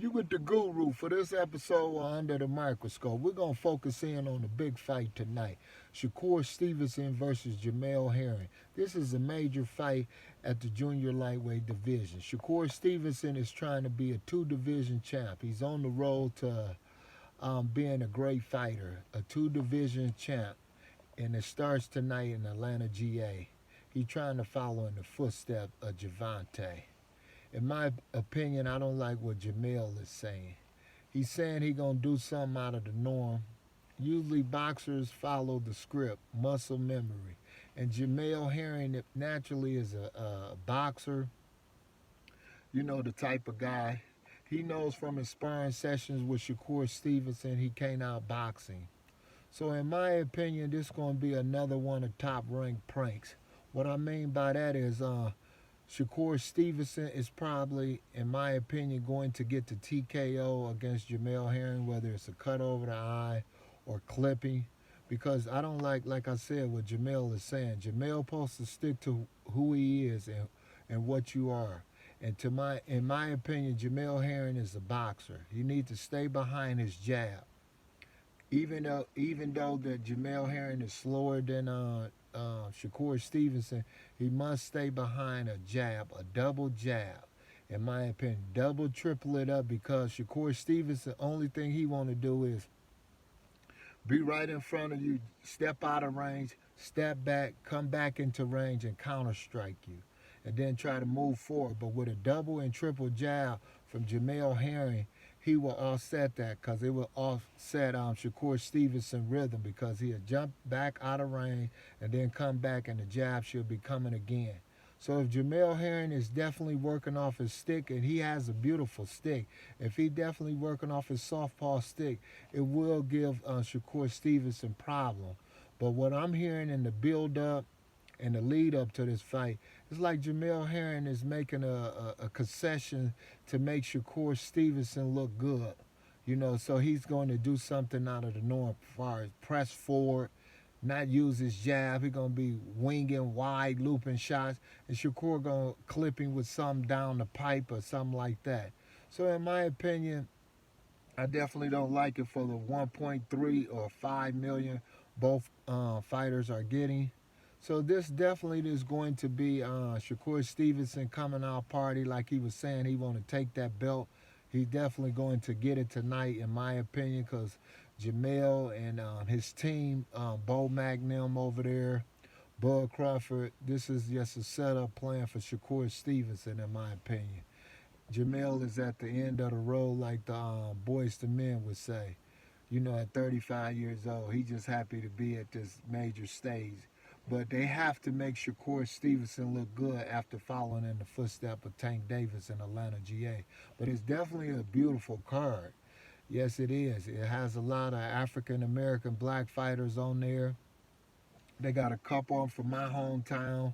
You with the guru for this episode of Under the Microscope. We're going to focus in on the big fight tonight. Shakur Stevenson versus Jermell Herring. This is a major fight at the junior lightweight division. Shakur Stevenson is trying to be a two-division champ. He's on the road to being a great fighter, a two-division champ. And it starts tonight in Atlanta, GA. He's trying to follow in the footsteps of Javante. In my opinion, I don't like what Jermell is saying. He's saying he's going to do something out of the norm. Usually boxers follow the script, muscle memory. And Jermell Herring naturally is a boxer, you know, the type of guy. He knows from his sparring sessions with Shakur Stevenson he can't outbox him. So in my opinion, this is going to be another one of top ranked pranks. What I mean by that is Shakur Stevenson is probably, in my opinion, going to get the TKO against Jermell Herring, whether it's a cut over the eye or clipping. Because I don't like I said, what Jermell is saying. Jermell supposed to stick to who he is and what you are. And in my opinion, Jermell Herring is a boxer. He needs to stay behind his jab. Even though that Jermell Herring is slower than Shakur Stevenson, he must stay behind a jab, a double jab. In my opinion, double, triple it up because Shakur Stevenson, only thing he want to do is be right in front of you, step out of range, step back, come back into range and counter strike you. And then try to move forward. But with a double and triple jab from Jermell Herring, he will offset that because it will offset Shakur Stevenson rhythm because he'll jump back out of range and then come back and the jab should be coming again. So if Jermell Herring is definitely working off his stick, and he has a beautiful stick, if he definitely working off his softball stick, it will give Shakur Stevenson problem. But what I'm hearing in the build-up and the lead-up to this fight, it's like Jermell Herring is making a concession to make Shakur Stevenson look good. You know, so he's going to do something out of the norm as far as press forward, not use his jab. He's going to be winging wide, looping shots, and Shakur going to clip him with something down the pipe or something like that. So in my opinion, I definitely don't like it for the 1.3 or 5 million both fighters are getting. So this definitely is going to be Shakur Stevenson coming out party like he was saying he want to take that belt. He's definitely going to get it tonight, in my opinion, because Jermell and his team, Bo Magnum over there, Bud Crawford, this is just a setup plan for Shakur Stevenson, in my opinion. Jermell is at the end of the road, like the Boys to Men would say. You know, at 35 years old, he's just happy to be at this major stage. But they have to make Shakur Stevenson look good after following in the footsteps of Tank Davis in Atlanta, GA. But it's definitely a beautiful card. Yes, it is. It has a lot of African American black fighters on there. They got a couple of them from my hometown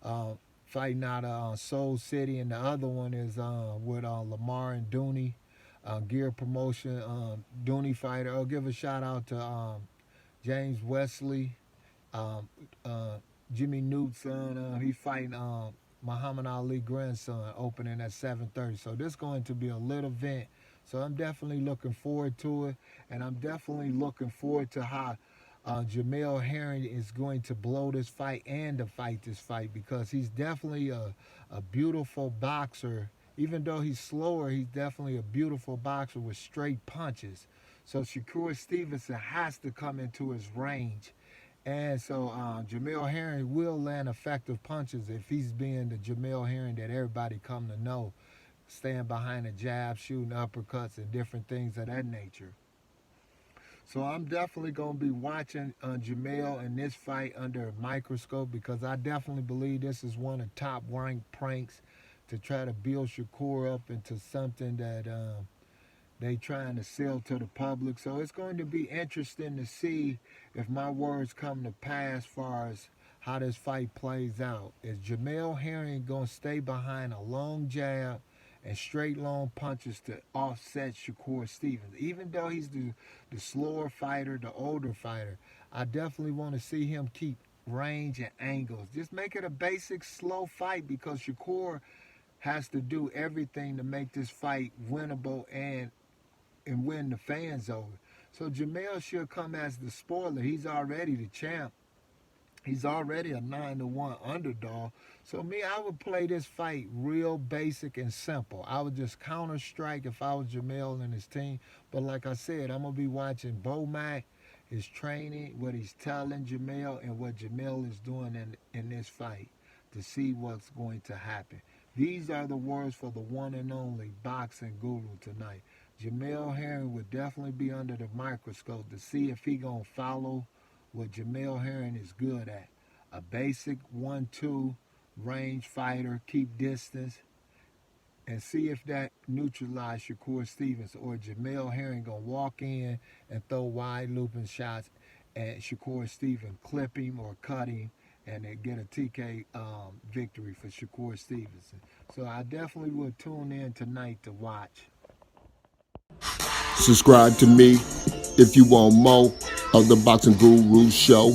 uh, fighting out of Soul City, and the other one is with Lamar and Dooney, Gear Promotion, Dooney fighter. I'll give a shout out to James Wesley, um, uh, Jimmy Nute's son. He's fighting Muhammad Ali grandson, opening at 7:30. So this is going to be a lit event. So I'm definitely looking forward to it, and I'm definitely looking forward to how Jermell Herring is going to blow this fight and to fight this fight because he's definitely a beautiful boxer. Even though he's slower, he's definitely a beautiful boxer with straight punches. So Shakur Stevenson has to come into his range. And so Jermell Herring will land effective punches if he's being the Jermell Herring that everybody come to know, staying behind the jab, shooting uppercuts, and different things of that nature. So I'm definitely going to be watching Jermell in this fight under a microscope because I definitely believe this is one of the top ranked pranks to try to build Shakur up into something that they trying to sell to the public. So it's going to be interesting to see if my words come to pass as far as how this fight plays out. Is Jermell Herring going to stay behind a long jab and straight long punches to offset Shakur Stevens? Even though he's the slower fighter, the older fighter, I definitely want to see him keep range and angles. Just make it a basic slow fight because Shakur has to do everything to make this fight winnable and win the fans over. So Jermell should come as the spoiler. He's already the champ. He's already a 9-1 underdog. So me, I would play this fight real basic and simple. I would just counter strike if I was Jermell and his team. But like I said, I'm gonna be watching Bomac, his training, what he's telling Jermell, and what Jermell is doing in this fight to see what's going to happen. These are the words for the one and only boxing guru tonight. Jermell Herring would definitely be under the microscope to see if he gonna follow what Jermell Herring is good at. A basic 1-2 range fighter, keep distance, and see if that neutralizes Shakur Stevenson, or Jermell Herring gonna walk in and throw wide looping shots and Shakur Stevenson clip him or cut him and then get a TK victory for Shakur Stevenson. So I definitely would tune in tonight to watch. Subscribe to me if you want more of the Boxing Guru Show.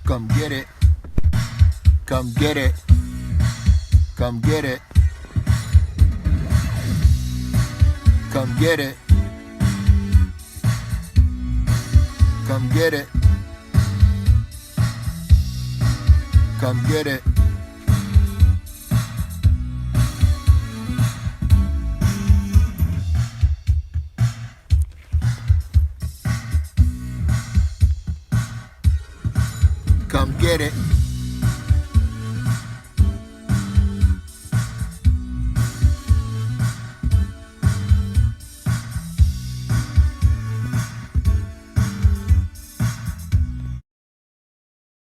Come get it. Come get it. Come get it. Come get it. Come get it. Come get it. Come get it.